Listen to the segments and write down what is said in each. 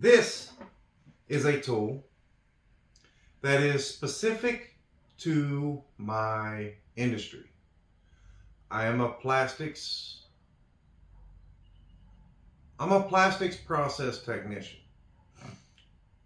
This is a tool that is specific to my industry. I am a plastics process technician.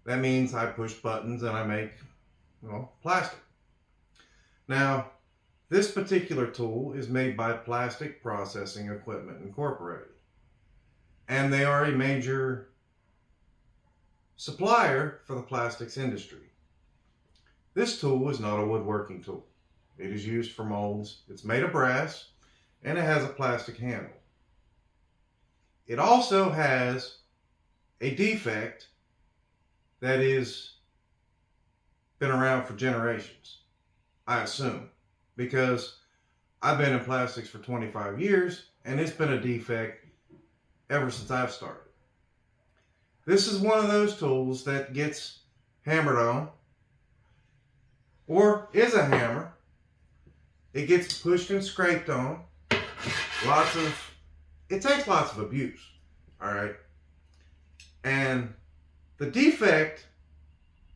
That means I push buttons and I make, plastic. Now, this particular tool is made by Plastic Processing Equipment Incorporated, and they are a major supplier for the plastics industry. This tool is not a woodworking tool. It is used for molds. It's made of brass, and it has a plastic handle. It also has a defect that is been around for generations, I assume, because I've been in plastics for 25 years, and it's been a defect ever since I've started. This is one of those tools that gets hammered on, or is a hammer. It gets pushed and scraped on. It takes lots of abuse, all right? And the defect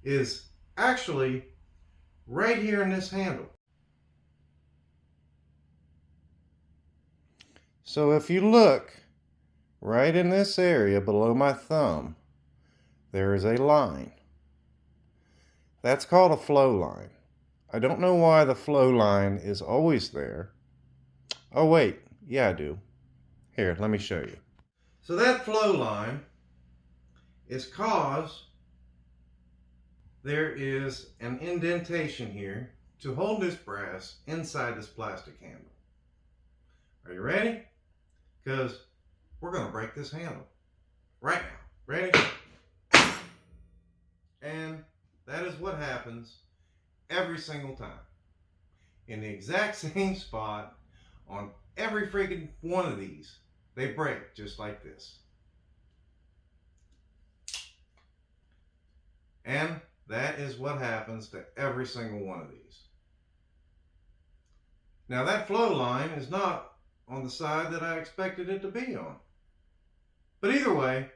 is actually right here in this handle. So if you look right in this area below my thumb, there is a line. That's called a flow line. I don't know why the flow line is always there. Oh wait, yeah I do. Here, let me show you. So that flow line is caused there is an indentation here to hold this brass inside this plastic handle. Are you ready? Because we're going to break this handle right now. Ready? And that is what happens every single time. In the exact same spot on every freaking one of these, they break just like this. And that is what happens to every single one of these. Now that flow line is not on the side that I expected it to be on. But either way,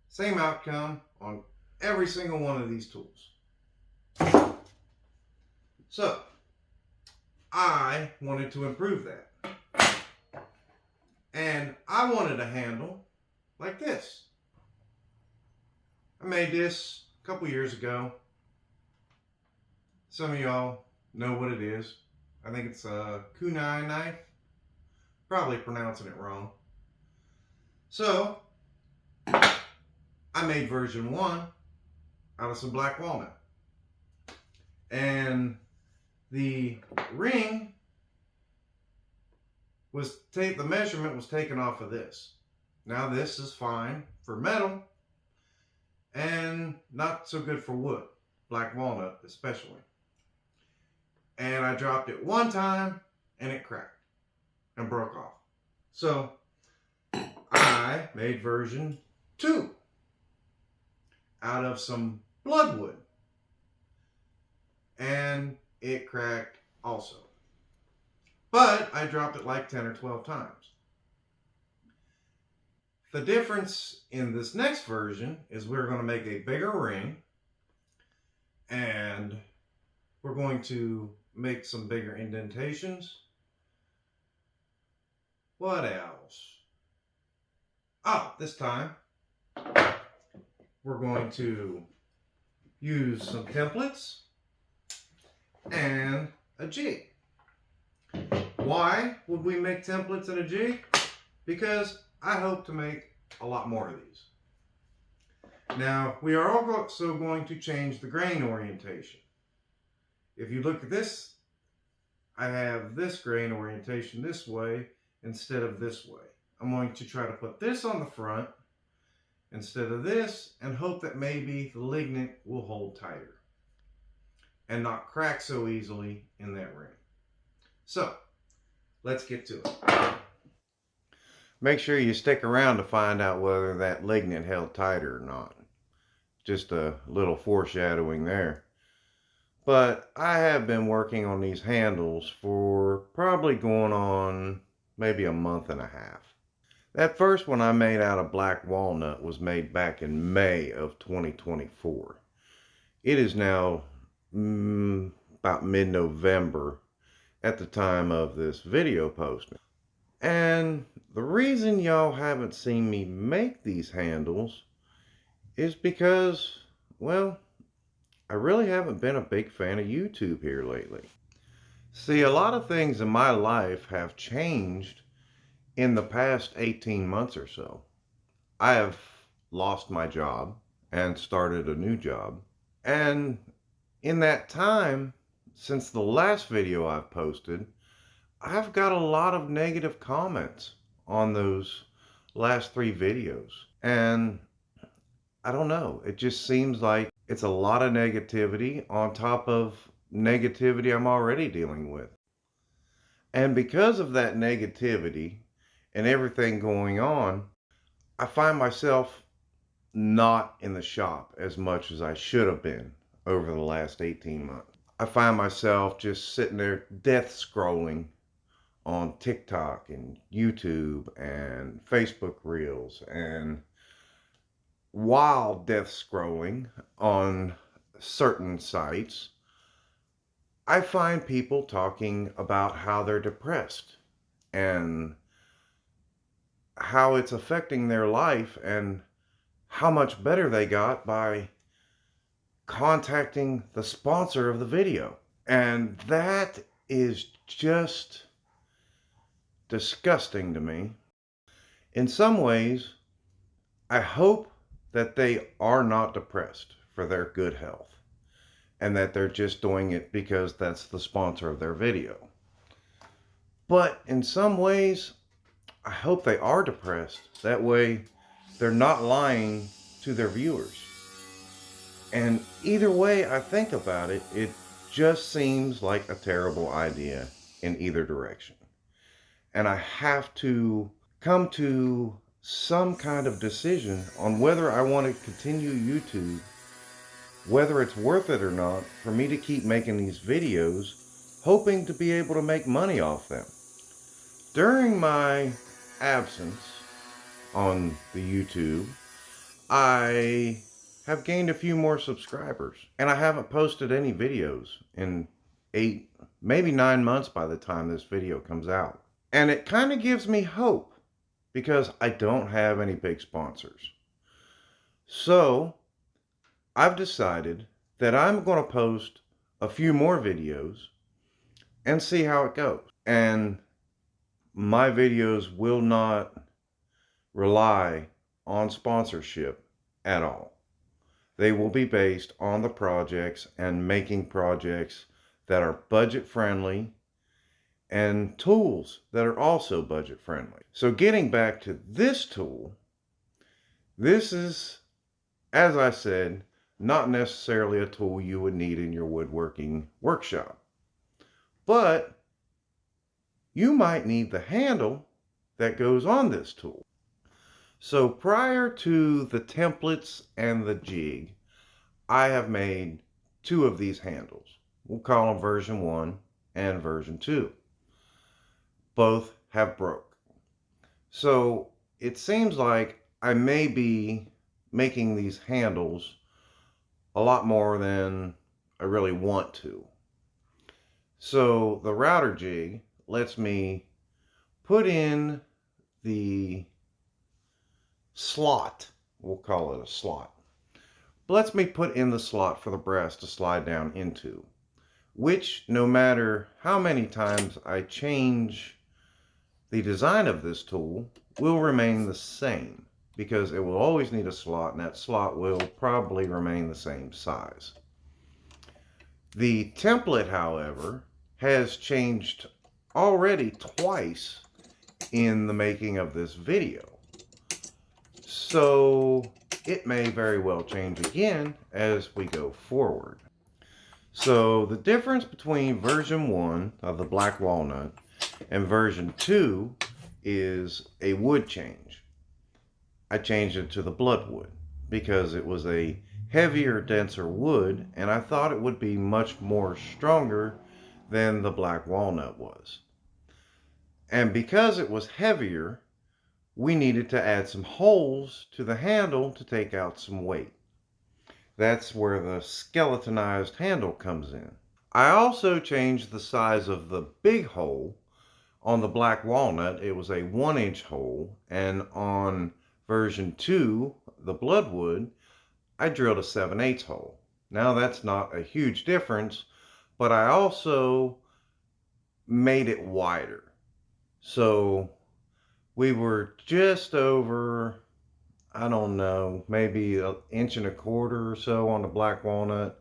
same outcome on every single one of these tools. So, I wanted to improve that. And I wanted a handle like this. I made this a couple years ago. Some of y'all know what it is. I think it's a kunai knife. Probably pronouncing it wrong. So, I made version 1 out of some black walnut. And the ring was the measurement was taken off of this. Now this is fine for metal and not so good for wood, black walnut especially. And I dropped it one time and it cracked and broke off. So I made version 2 out of some bloodwood, and it cracked also. But I dropped it like 10 or 12 times. The difference in this next version is we're going to make a bigger ring, and we're going to make some bigger indentations. What else? Oh, this time we're going to use some templates and a jig. Why would we make templates and a jig? Because I hope to make a lot more of these. Now, we are also going to change the grain orientation. If you look at this, I have this grain orientation this way instead of this way. I'm going to try to put this on the front instead of this and hope that maybe the ligament will hold tighter and not crack so easily in that ring. So, let's get to it. Make sure you stick around to find out whether that ligament held tighter or not. Just a little foreshadowing there. But I have been working on these handles for probably going on maybe a month and a half. That first one I made out of black walnut was made back in May of 2024. It is now about mid-November at the time of this video posting. And the reason y'all haven't seen me make these handles is because, well, I really haven't been a big fan of YouTube here lately. See, a lot of things in my life have changed in the past 18 months or so. I have lost my job and started a new job. And in that time, since the last video I've posted, I've got a lot of negative comments on those last 3 videos. And I don't know, it just seems like it's a lot of negativity on top of negativity I'm already dealing with. And because of that negativity and everything going on, I find myself not in the shop as much as I should have been over the last 18 months. I find myself just sitting there death scrolling on TikTok and YouTube and Facebook Reels, and while death scrolling on certain sites, I find people talking about how they're depressed and how it's affecting their life and how much better they got by contacting the sponsor of the video. And that is just disgusting to me. In some ways, I hope that they are not depressed for their good health and that they're just doing it because that's the sponsor of their video. But in some ways, I hope they are depressed. That way, they're not lying to their viewers. And either way I think about it, it just seems like a terrible idea in either direction. And I have to come to some kind of decision on whether I want to continue YouTube, whether it's worth it or not for me to keep making these videos, hoping to be able to make money off them. During my absence on the YouTube, I have gained a few more subscribers, and I haven't posted any videos in 8, maybe 9 months by the time this video comes out. And it kind of gives me hope because I don't have any big sponsors. So I've decided that I'm going to post a few more videos and see how it goes. And my videos will not rely on sponsorship at all. They will be based on the projects and making projects that are budget friendly and tools that are also budget friendly. So getting back to this tool, this is, as I said, not necessarily a tool you would need in your woodworking workshop. But you might need the handle that goes on this tool. So prior to the templates and the jig, I have made 2 of these handles. We'll call them version 1 and version 2. Both have broke. So it seems like I may be making these handles a lot more than I really want to. So the router jig lets me put in the slot, we'll call it a slot, but lets me put in the slot for the brass to slide down into, which no matter how many times I change the design of this tool will remain the same because it will always need a slot, and that slot will probably remain the same size. The template, however, has changed already twice in the making of this video. So it may very well change again as we go forward. So the difference between version 1 of the black walnut and version 2 is a wood change. I changed it to the bloodwood because it was a heavier, denser wood, and I thought it would be much more stronger than the black walnut was. And because it was heavier, we needed to add some holes to the handle to take out some weight. That's where the skeletonized handle comes in. I also changed the size of the big hole. On the black walnut, it was a 1-inch hole, and on version 2, the bloodwood, I drilled a 7/8 hole. Now that's not a huge difference, but I also made it wider. So we were just over, I don't know, maybe 1.25 inches or so on the black walnut,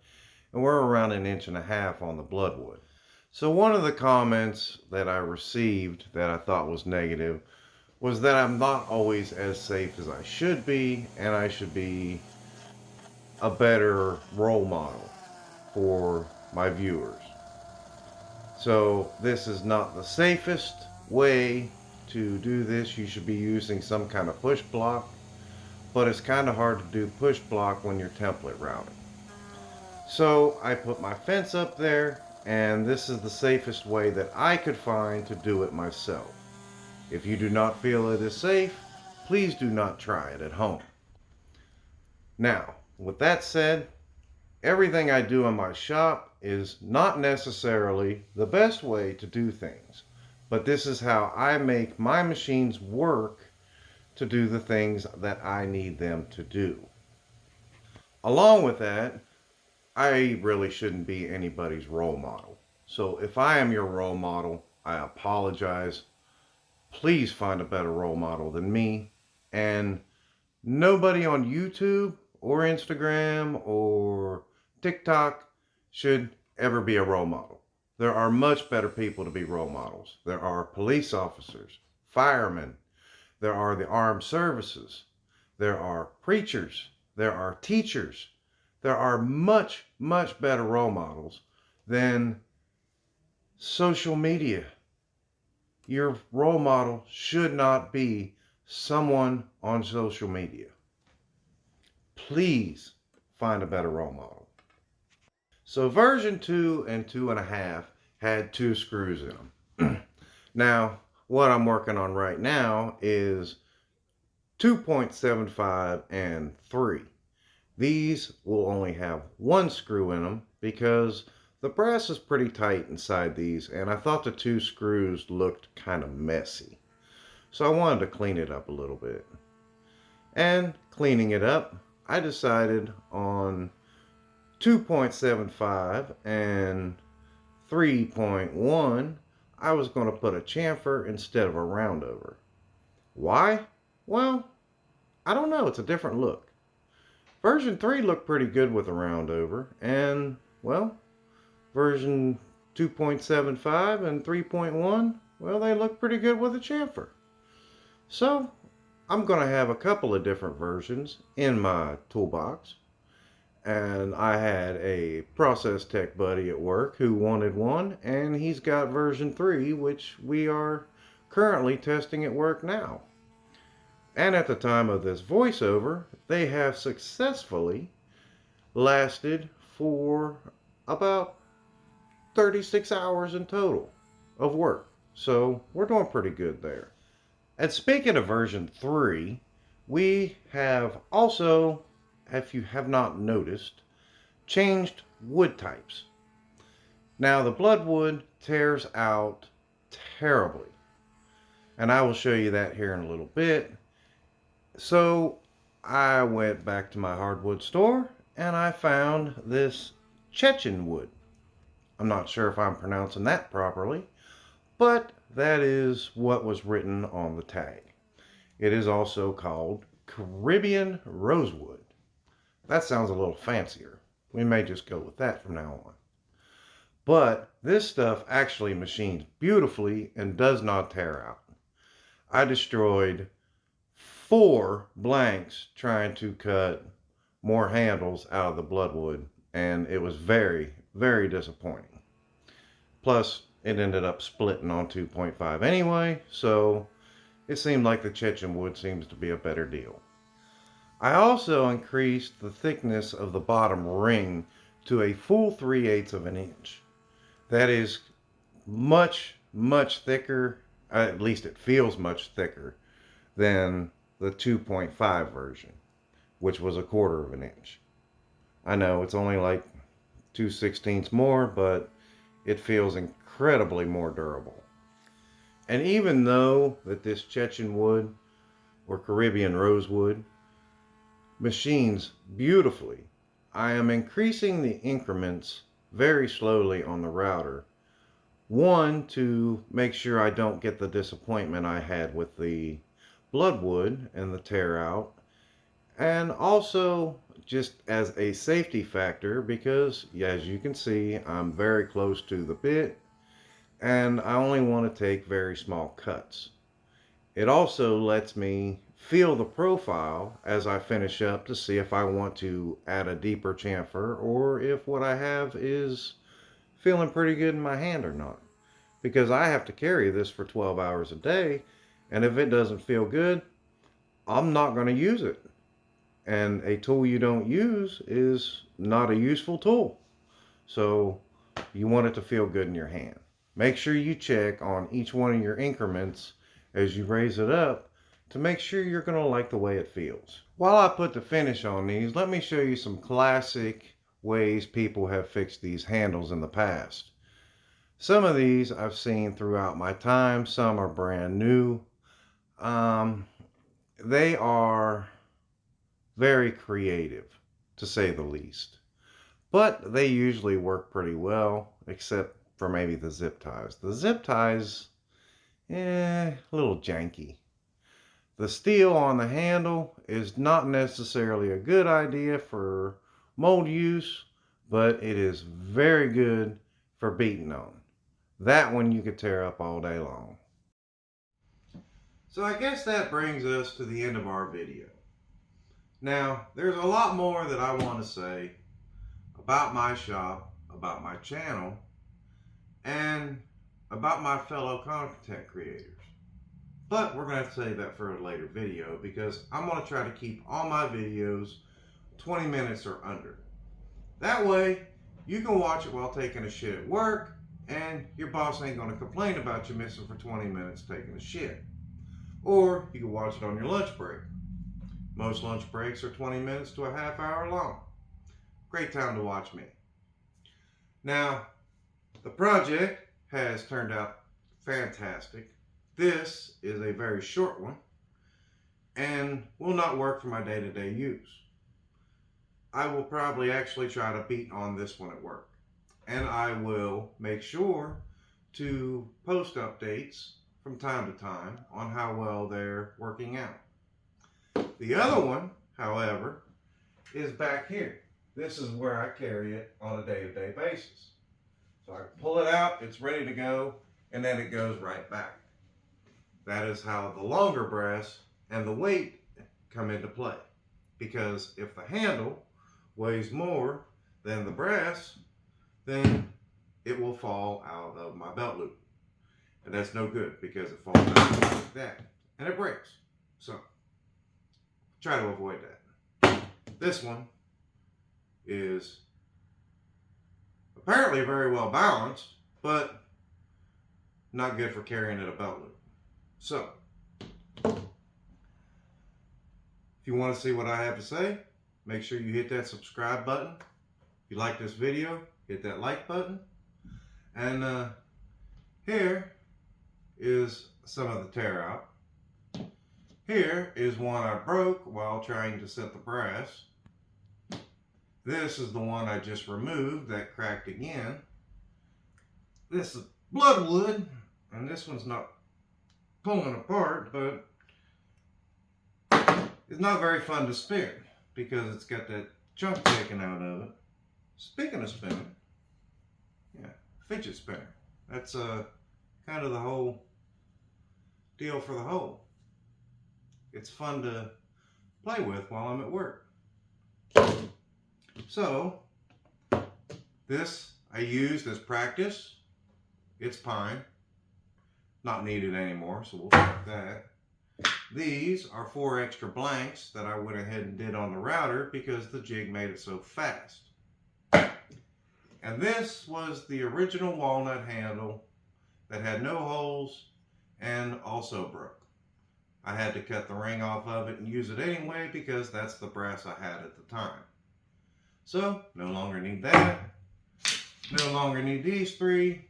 and we're around 1.5 inches on the bloodwood. So one of the comments that I received that I thought was negative was that I'm not always as safe as I should be, and I should be a better role model for my viewers. So this is not the safest way to do this. You should be using some kind of push block, but it's kind of hard to do push block when you're template routing. So I put my fence up there, and this is the safest way that I could find to do it myself. If you do not feel it is safe, please do not try it at home. Now, with that said, everything I do in my shop is not necessarily the best way to do things, but this is how I make my machines work to do the things that I need them to do. Along with that, I really shouldn't be anybody's role model. So if I am your role model, I apologize. Please find a better role model than me. And nobody on YouTube or Instagram or TikTok should ever be a role model. There are much better people to be role models. There are police officers, firemen, there are the armed services, there are preachers, there are teachers. There are much, much better role models than social media. Your role model should not be someone on social media. Please find a better role model. So version 2 and 2.5 had 2 screws in them. Now, what I'm working on right now is 2.75 and 3. These will only have 1 screw in them because the brass is pretty tight inside these, and I thought the 2 screws looked kind of messy. So I wanted to clean it up a little bit. And cleaning it up, I decided on 2.75 and 3.1, I was going to put a chamfer instead of a roundover. Why? Well, I don't know. It's a different look. Version 3 looked pretty good with a roundover, and, well, version 2.75 and 3.1, well, they look pretty good with a chamfer. So, I'm going to have a couple of different versions in my toolbox. And I had a process tech buddy at work who wanted one, and he's got version 3, which we are currently testing at work now. And at the time of this voiceover, they have successfully lasted for about 36 hours in total of work. So we're doing pretty good there. And speaking of version 3, we have also, if you have not noticed, changed wood types. Now the bloodwood tears out terribly, and I will show you that here in a little bit. So I went back to my hardwood store and I found this Chechen wood. I'm not sure if I'm pronouncing that properly, but that is what was written on the tag. It is also called Caribbean rosewood. That sounds a little fancier. We may just go with that from now on. But this stuff actually machines beautifully and does not tear out. I destroyed 4 blanks trying to cut more handles out of the bloodwood, and it was very, very disappointing. Plus, it ended up splitting on 2.5 anyway, so it seemed like the Chechen wood seems to be a better deal. I also increased the thickness of the bottom ring to a full 3/8 of an inch. That is much, much thicker, at least it feels much thicker, than the 2.5 version, which was 1/4 of an inch. I know it's only like 2/16 more, but it feels incredibly more durable. And even though that this Chechen wood or Caribbean rosewood machines beautifully, I am increasing the increments very slowly on the router. One, to make sure I don't get the disappointment I had with the bloodwood and the tear out, and also just as a safety factor, because as you can see, I'm very close to the bit and I only want to take very small cuts. It also lets me feel the profile as I finish up to see if I want to add a deeper chamfer or if what I have is feeling pretty good in my hand or not. Because I have to carry this for 12 hours a day, and if it doesn't feel good, I'm not going to use it. And a tool you don't use is not a useful tool. So you want it to feel good in your hand. Make sure you check on each one of your increments as you raise it up to make sure you're going to like the way it feels. While I put the finish on these, let me show you some classic ways people have fixed these handles in the past. Some of these I've seen throughout my time, some are brand new. They are very creative, to say the least. But they usually work pretty well, except for maybe the zip ties. The zip ties, a little janky. The steel on the handle is not necessarily a good idea for mold use, but it is very good for beating on. That one you could tear up all day long. So I guess that brings us to the end of our video. Now, there's a lot more that I want to say about my shop, about my channel, and about my fellow content creators. But we're going to have to save that for a later video because I'm going to try to keep all my videos 20 minutes or under. That way, you can watch it while taking a shit at work, and your boss ain't going to complain about you missing for 20 minutes taking a shit. Or you can watch it on your lunch break. Most lunch breaks are 20 minutes to a half hour long. Great time to watch me. Now, the project has turned out fantastic. This is a very short one and will not work for my day-to-day use. I will probably actually try to beat on this one at work. And I will make sure to post updates from time to time on how well they're working out. The other one, however, is back here. This is where I carry it on a day-to-day basis. So I pull it out, it's ready to go, and then it goes right back. That is how the longer brass and the weight come into play. Because if the handle weighs more than the brass, then it will fall out of my belt loop. And that's no good because it falls out like that. And it breaks. So, try to avoid that. This one is apparently very well balanced, but not good for carrying at a belt loop. So, if you want to see what I have to say, make sure you hit that subscribe button. If you like this video, hit that like button. And here is some of the tear out. Here is one I broke while trying to set the brass. This is the one I just removed that cracked again. This is bloodwood, and this one's not pulling apart, but it's not very fun to spin because it's got that chunk taken out of it. Speaking of spinning, yeah, fidget spinner. That's kind of the whole deal for the hole. It's fun to play with while I'm at work. So, this I used as practice. It's pine. Not needed anymore, so we'll take that. These are 4 extra blanks that I went ahead and did on the router because the jig made it so fast. And this was the original walnut handle that had no holes and also broke. I had to cut the ring off of it and use it anyway because that's the brass I had at the time. So, no longer need that. No longer need these three.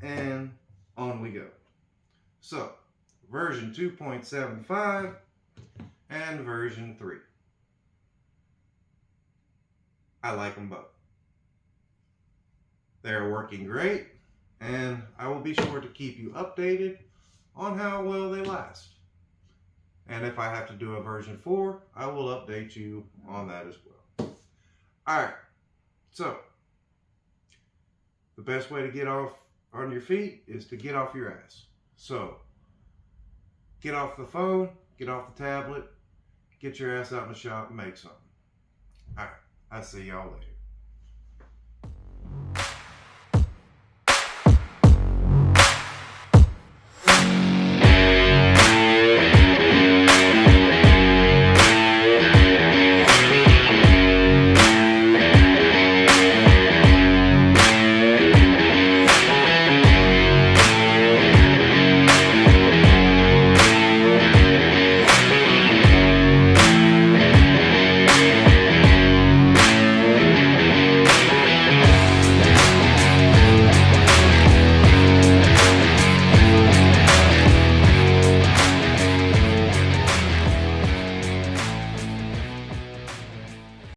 And on we go. So, version 2.75 and version 3. I like them both. They're working great, and I will be sure to keep you updated on how well they last. And if I have to do a version 4, I will update you on that as well. Alright, so the best way to get off on your feet is to get off your ass. So, get off the phone, get off the tablet, get your ass out in the shop and make something. Alright, I'll see y'all later.